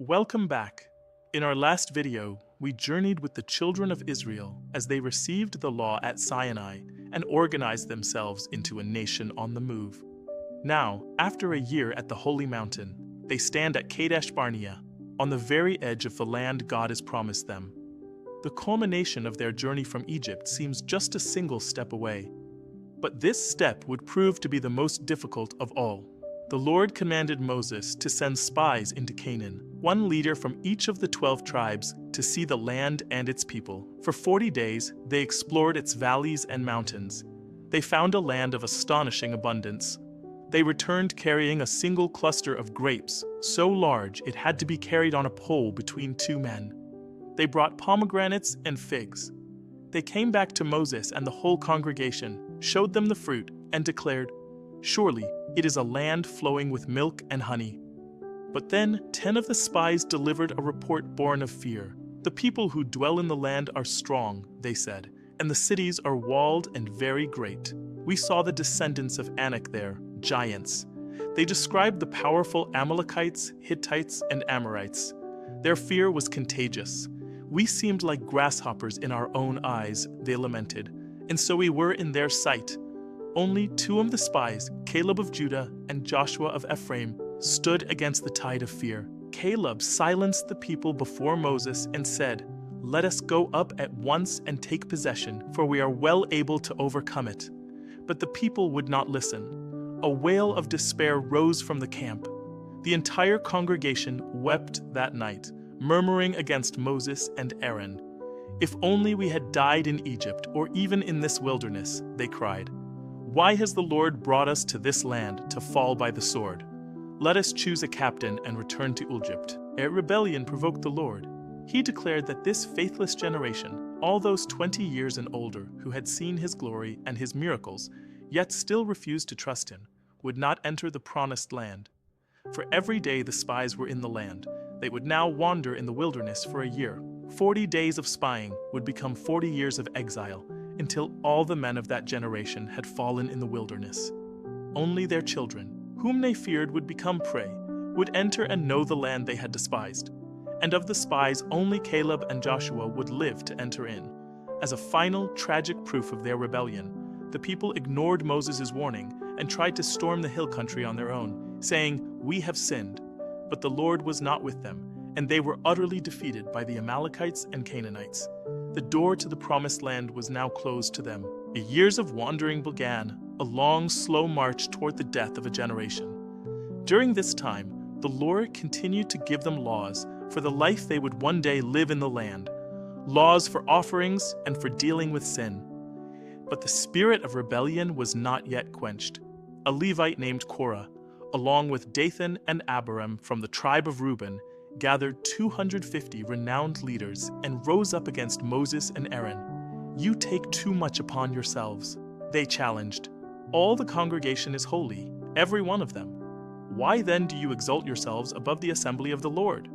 Welcome back. In our last video, we journeyed with the children of Israel as they received the law at Sinai and organized themselves into a nation on the move. Now, after a year at the Holy Mountain, they stand at Kadesh Barnea, on the very edge of the land God has promised them. The culmination of their journey from Egypt seems just a single step away. But this step would prove to be the most difficult of all. The Lord commanded Moses to send spies into Canaan, one leader from each of the 12 tribes, to see the land and its people. For 40 days, they explored its valleys and mountains. They found a land of astonishing abundance. They returned carrying a single cluster of grapes, so large it had to be carried on a pole between two men. They brought pomegranates and figs. They came back to Moses and the whole congregation, showed them the fruit, and declared, "Surely it is a land flowing with milk and honey." But then 10 of the spies delivered a report born of fear. "The people who dwell in the land are strong," they said, "and the cities are walled and very great. We saw the descendants of Anak there, giants." They described the powerful Amalekites, Hittites, and Amorites. Their fear was contagious. "We seemed like grasshoppers in our own eyes," they lamented, "and so we were in their sight." Only 2 of the spies, Caleb of Judah and Joshua of Ephraim, stood against the tide of fear. Caleb silenced the people before Moses and said, "Let us go up at once and take possession, for we are well able to overcome it." But the people would not listen. A wail of despair rose from the camp. The entire congregation wept that night, murmuring against Moses and Aaron. "If only we had died in Egypt, or even in this wilderness," they cried. "Why has the Lord brought us to this land to fall by the sword? Let us choose a captain and return to Egypt." A rebellion provoked the Lord. He declared that this faithless generation, all those 20 years and older who had seen his glory and his miracles, yet still refused to trust him, would not enter the promised land. For every day the spies were in the land, they would now wander in the wilderness for a year. 40 days of spying would become 40 years of exile, until all the men of that generation had fallen in the wilderness. Only their children, whom they feared would become prey, would enter and know the land they had despised. And of the spies, only Caleb and Joshua would live to enter in. As a final, tragic proof of their rebellion, the people ignored Moses' warning and tried to storm the hill country on their own, saying, "We have sinned." But the Lord was not with them, and they were utterly defeated by the Amalekites and Canaanites. The door to the promised land was now closed to them. Years of wandering began, a long, slow march toward the death of a generation. During this time, the Lord continued to give them laws for the life they would one day live in the land, laws for offerings and for dealing with sin. But the spirit of rebellion was not yet quenched. A Levite named Korah, along with Dathan and Abiram from the tribe of Reuben, gathered 250 renowned leaders and rose up against Moses and Aaron. "You take too much upon yourselves," they challenged. "All the congregation is holy, every one of them. Why then do you exalt yourselves above the assembly of the Lord?"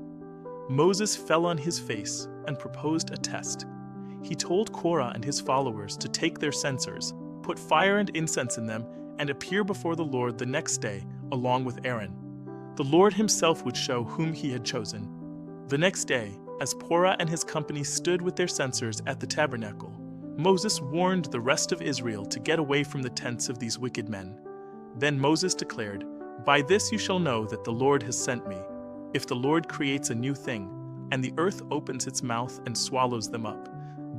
Moses fell on his face and proposed a test. He told Korah and his followers to take their censers, put fire and incense in them, and appear before the Lord the next day, along with Aaron. The Lord himself would show whom he had chosen. The next day, as Korah and his company stood with their censers at the tabernacle, Moses warned the rest of Israel to get away from the tents of these wicked men. Then Moses declared, "By this you shall know that the Lord has sent me. If the Lord creates a new thing, and the earth opens its mouth and swallows them up,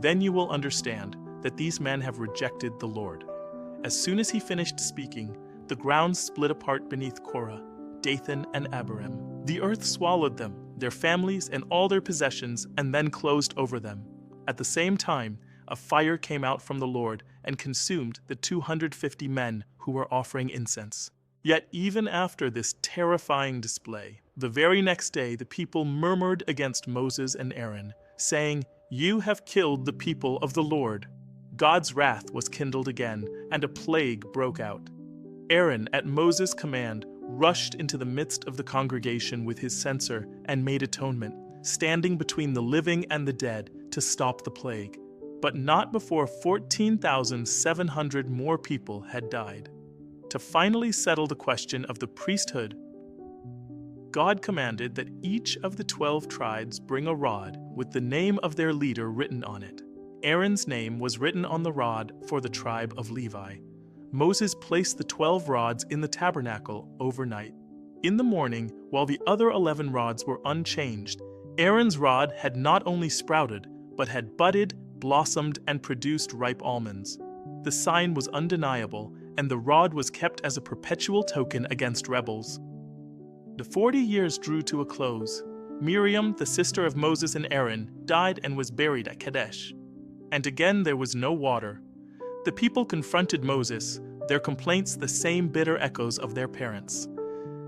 then you will understand that these men have rejected the Lord." As soon as he finished speaking, the ground split apart beneath Korah, Dathan, and Abiram. The earth swallowed them, their families, and all their possessions, and then closed over them. At the same time, a fire came out from the Lord and consumed the 250 men who were offering incense. Yet even after this terrifying display, the very next day the people murmured against Moses and Aaron, saying, "You have killed the people of the Lord." God's wrath was kindled again, and a plague broke out. Aaron, at Moses' command, rushed into the midst of the congregation with his censer and made atonement, standing between the living and the dead to stop the plague. But not before 14,700 more people had died. To finally settle the question of the priesthood, God commanded that each of the 12 tribes bring a rod with the name of their leader written on it. Aaron's name was written on the rod for the tribe of Levi. Moses placed the 12 rods in the tabernacle overnight. In the morning, while the other 11 rods were unchanged, Aaron's rod had not only sprouted, but had budded, blossomed, and produced ripe almonds. The sign was undeniable, and the rod was kept as a perpetual token against rebels. The 40 years drew to a close. Miriam, the sister of Moses and Aaron, died and was buried at Kadesh. And again there was no water. The people confronted Moses, their complaints the same bitter echoes of their parents.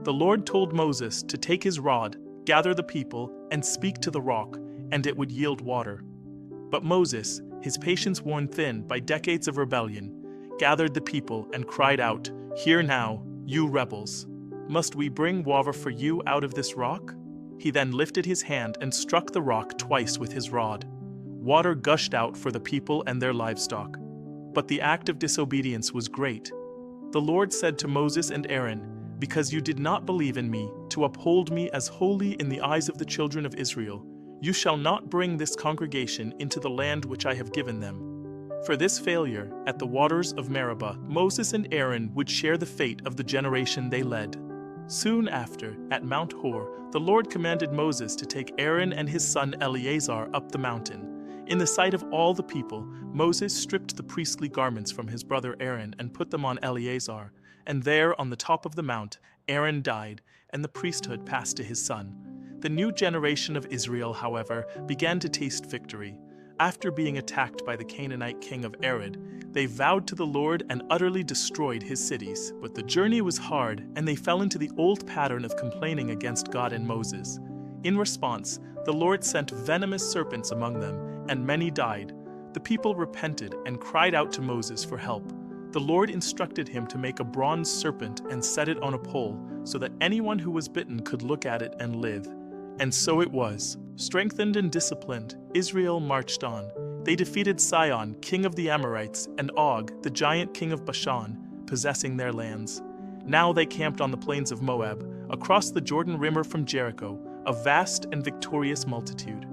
The Lord told Moses to take his rod, gather the people, and speak to the rock, and it would yield water. But Moses, his patience worn thin by decades of rebellion, gathered the people and cried out, "Hear now, you rebels! Must we bring water for you out of this rock?" He then lifted his hand and struck the rock twice with his rod. Water gushed out for the people and their livestock. But the act of disobedience was great. The Lord said to Moses and Aaron, "Because you did not believe in me, to uphold me as holy in the eyes of the children of Israel, you shall not bring this congregation into the land which I have given them." For this failure, at the waters of Meribah, Moses and Aaron would share the fate of the generation they led. Soon after, at Mount Hor, the Lord commanded Moses to take Aaron and his son Eleazar up the mountain. In the sight of all the people, Moses stripped the priestly garments from his brother Aaron and put them on Eleazar, and there on the top of the mount, Aaron died, and the priesthood passed to his son. The new generation of Israel, however, began to taste victory. After being attacked by the Canaanite king of Arad, they vowed to the Lord and utterly destroyed his cities. But the journey was hard, and they fell into the old pattern of complaining against God and Moses. In response, the Lord sent venomous serpents among them, and many died. The people repented and cried out to Moses for help. The Lord instructed him to make a bronze serpent and set it on a pole, so that anyone who was bitten could look at it and live. And so it was. Strengthened and disciplined, Israel marched on. They defeated Sihon, king of the Amorites, and Og, the giant king of Bashan, possessing their lands. Now they camped on the plains of Moab, across the Jordan River from Jericho, a vast and victorious multitude.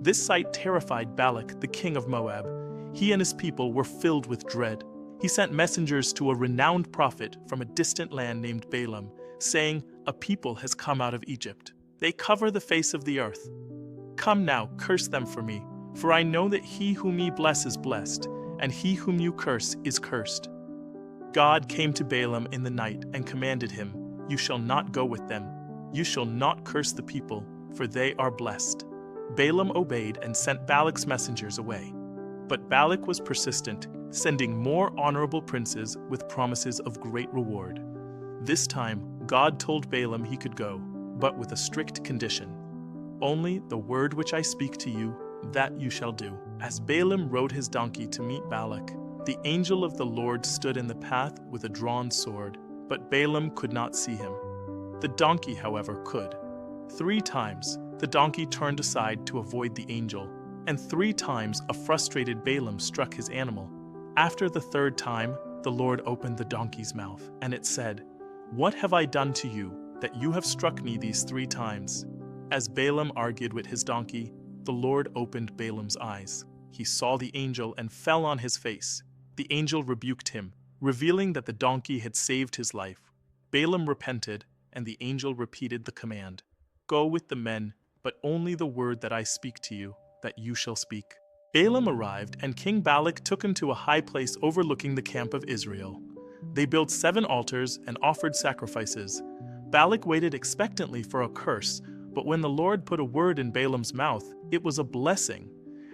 This sight terrified Balak, the king of Moab. He and his people were filled with dread. He sent messengers to a renowned prophet from a distant land named Balaam, saying, "A people has come out of Egypt. They cover the face of the earth. Come now, curse them for me, for I know that he whom ye bless is blessed, and he whom you curse is cursed." God came to Balaam in the night and commanded him, "You shall not go with them. You shall not curse the people, for they are blessed." Balaam obeyed and sent Balak's messengers away. But Balak was persistent, sending more honorable princes with promises of great reward. This time, God told Balaam he could go, but with a strict condition. "Only the word which I speak to you, that you shall do." As Balaam rode his donkey to meet Balak, the angel of the Lord stood in the path with a drawn sword, but Balaam could not see him. The donkey, however, could. 3 times, the donkey turned aside to avoid the angel, and 3 times a frustrated Balaam struck his animal. After the 3rd time, the Lord opened the donkey's mouth, and it said, "What have I done to you, that you have struck me these 3 times?" As Balaam argued with his donkey, the Lord opened Balaam's eyes. He saw the angel and fell on his face. The angel rebuked him, revealing that the donkey had saved his life. Balaam repented, and the angel repeated the command, "Go with the men, but only the word that I speak to you, that you shall speak." Balaam arrived, and King Balak took him to a high place overlooking the camp of Israel. They built 7 altars and offered sacrifices. Balak waited expectantly for a curse, but when the Lord put a word in Balaam's mouth, it was a blessing.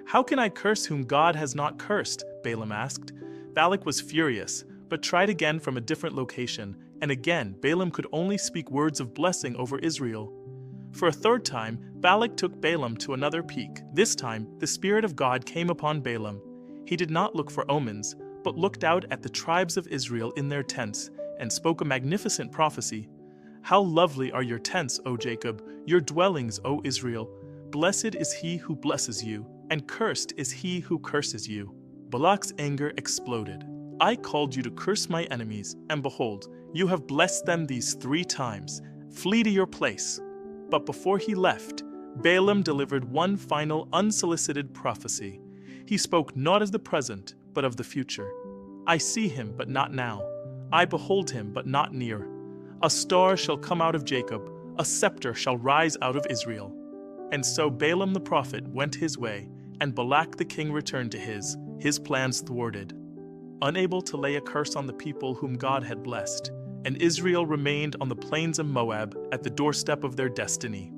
"How can I curse whom God has not cursed?" Balaam asked. Balak was furious, but tried again from a different location, and again Balaam could only speak words of blessing over Israel. For a 3rd time, Balak took Balaam to another peak. This time, the Spirit of God came upon Balaam. He did not look for omens, but looked out at the tribes of Israel in their tents, and spoke a magnificent prophecy. "How lovely are your tents, O Jacob, your dwellings, O Israel! Blessed is he who blesses you, and cursed is he who curses you." Balak's anger exploded. "I called you to curse my enemies, and behold, you have blessed them these 3 times. Flee to your place." But before he left, Balaam delivered one final unsolicited prophecy. He spoke not of the present, but of the future. "I see him, but not now. I behold him, but not near. A star shall come out of Jacob, a scepter shall rise out of Israel." And so Balaam the prophet went his way, and Balak the king returned to his plans thwarted. Unable to lay a curse on the people whom God had blessed, and Israel remained on the plains of Moab at the doorstep of their destiny.